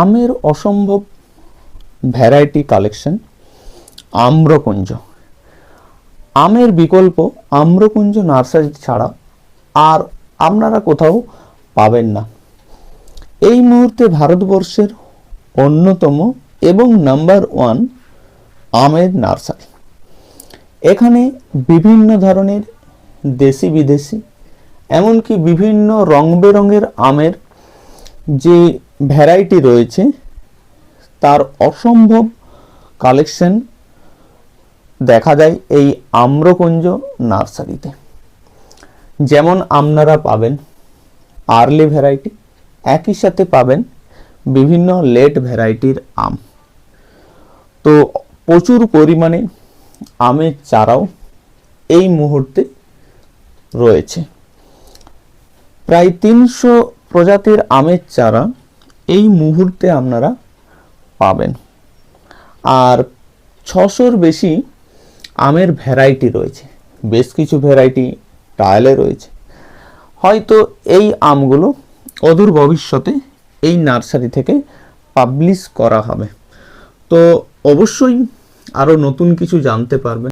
আমের অসম্ভব variety collection Amrakunja. আমের বিকল্প আম্রকুঞ্জ নার্সারি ছাড়া আর আপনারা কোথাও পাবেন না। এই মুহূর্তে ভারতবর্ষের অন্যতম এবং নাম্বার 1 আমের নার্সারি। এখানে বিভিন্ন ধরনের দেশি বিদেশি এমনকি বিভিন্ন রং বেরঙের আমের যে ভ্যারাইটি রয়েছে তার অসম্ভব কালেকশন দেখা যায় এই আম্রকুঞ্জ নার্সারিতে। যেমন আপনারা পাবেন আর্লি ভ্যারাইটি, একই সাথে পাবেন বিভিন্ন লেট ভ্যারাইটির আম। তো প্রচুর পরিমাণে আমের চারাও এই মুহূর্তে রয়েছে। প্রায় 300 প্রজাতির আমের চারা এই মুহূর্তে আপনারা পাবেন। আর 600-র বেশি আমের ভ্যারাইটি রয়েছে, বেশ কিছু ভ্যারাইটি ট্রায়ালে রয়েছে। হয়তো এই আমগুলো অদূর ভবিষ্যতে এই নার্সারি থেকে পাবলিশ করা হবে। তো অবশ্যই আরও নতুন কিছু জানতে পারবেন।